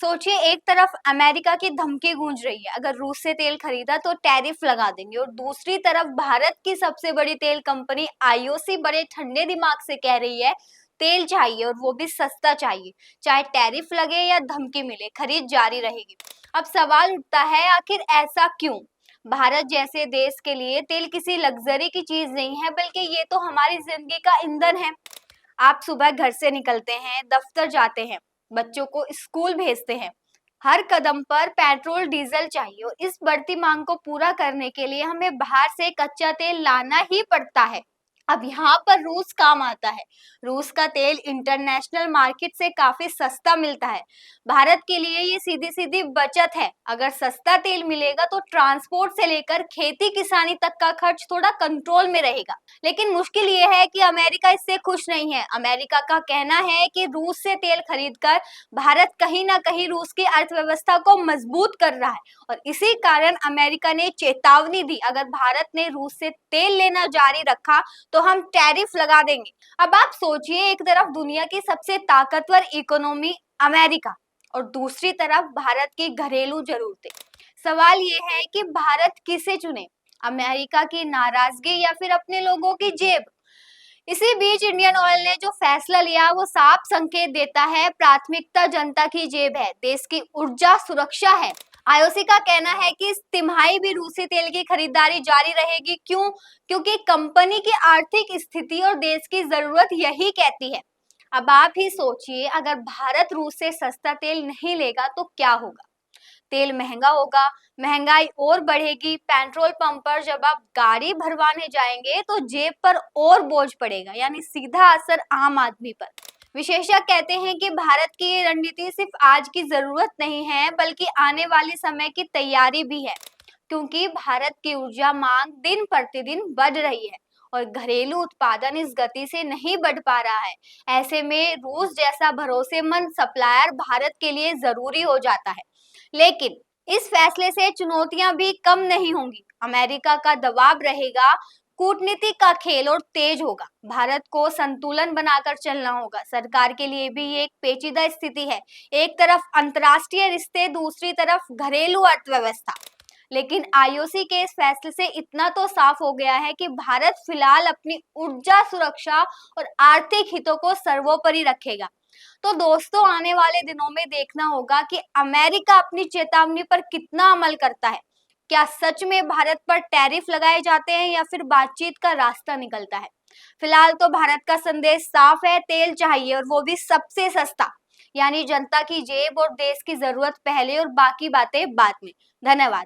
सोचिए, एक तरफ अमेरिका की धमकी गूंज रही है, अगर रूस से तेल खरीदा तो टैरिफ लगा देंगे, और दूसरी तरफ भारत की सबसे बड़ी तेल कंपनी आईओसी बड़े ठंडे दिमाग से कह रही है तेल चाहिए और वो भी सस्ता चाहिए, चाहे टैरिफ लगे या धमकी मिले, खरीद जारी रहेगी। अब सवाल उठता है, आखिर ऐसा क्यों? भारत जैसे देश के लिए तेल किसी लग्जरी की चीज नहीं है, बल्कि ये तो हमारी जिंदगी का ईंधन है। आप सुबह घर से निकलते हैं, दफ्तर जाते हैं, बच्चों को स्कूल भेजते हैं, हर कदम पर पेट्रोल डीजल चाहिए, और इस बढ़ती मांग को पूरा करने के लिए हमें बाहर से कच्चा तेल लाना ही पड़ता है। अब यहाँ पर रूस काम आता है। रूस का तेल इंटरनेशनल मार्केट से काफी सस्ता मिलता है। भारत के लिए ये सीधी सीधी बचत है। अगर सस्ता तेल मिलेगा तो ट्रांसपोर्ट से लेकर खेती किसानी तक का खर्च थोड़ा कंट्रोल में रहेगा। लेकिन मुश्किल ये है कि अमेरिका इससे खुश नहीं है। अमेरिका का कहना है कि रूस से तेल खरीदकर भारत कहीं ना कहीं रूस की अर्थव्यवस्था को मजबूत कर रहा है, और इसी कारण अमेरिका ने चेतावनी दी, अगर भारत ने रूस से तेल लेना जारी रखा तो हम टैरिफ लगा देंगे। अब आप सोचिए, एक तरफ दुनिया की सबसे ताकतवर इकोनॉमी अमेरिका और दूसरी तरफ भारत की घरेलू जरूरतें। सवाल ये है कि भारत किसे चुने, अमेरिका की नाराजगी या फिर अपने लोगों की जेब? इसी बीच इंडियन ऑयल ने जो फैसला लिया वो साफ संकेत देता है, प्राथमिकता जनता की जेब है, देश की ऊर्जा सुरक्षा है। आईओसी का कहना है कि इस तिमाही भी रूसी तेल की खरीदारी जारी रहेगी। क्यों? क्योंकि कंपनी की आर्थिक स्थिति और देश की जरूरत यही कहती है। अब आप ही सोचिए, अगर भारत रूस से सस्ता तेल नहीं लेगा तो क्या होगा? तेल महंगा होगा, महंगाई और बढ़ेगी, पेट्रोल पंप पर जब आप गाड़ी भरवाने जाएंगे तो जेब पर और बोझ पड़ेगा, यानी सीधा असर आम आदमी पर। विशेषज्ञ कहते हैं कि भारत की ये रणनीति सिर्फ आज की जरूरत नहीं है, बल्कि आने वाले समय की तैयारी भी है, क्योंकि भारत की ऊर्जा मांग दिन प्रतिदिन बढ़ रही है और घरेलू उत्पादन इस गति से नहीं बढ़ पा रहा है। ऐसे में रूस जैसा भरोसेमंद सप्लायर भारत के लिए जरूरी हो जाता है। लेकिन इस फैसले से चुनौतियां भी कम नहीं होंगी। अमेरिका का दबाव रहेगा, कूटनीति का खेल और तेज होगा। भारत को संतुलन बनाकर चलना होगा। सरकार के लिए भी ये एक पेचीदा स्थिति है, एक तरफ अंतर्राष्ट्रीय रिश्ते, दूसरी तरफ घरेलू अर्थव्यवस्था। लेकिन आईओसी के इस फैसले से इतना तो साफ हो गया है कि भारत फिलहाल अपनी ऊर्जा सुरक्षा और आर्थिक हितों को सर्वोपरि रखेगा। तो दोस्तों, आने वाले दिनों में देखना होगा कि अमेरिका अपनी चेतावनी पर कितना अमल करता है। क्या सच में भारत पर टैरिफ लगाए जाते हैं या फिर बातचीत का रास्ता निकलता है? फिलहाल तो भारत का संदेश साफ है, तेल चाहिए और वो भी सबसे सस्ता, यानी जनता की जेब और देश की जरूरत पहले और बाकी बातें बाद में। धन्यवाद।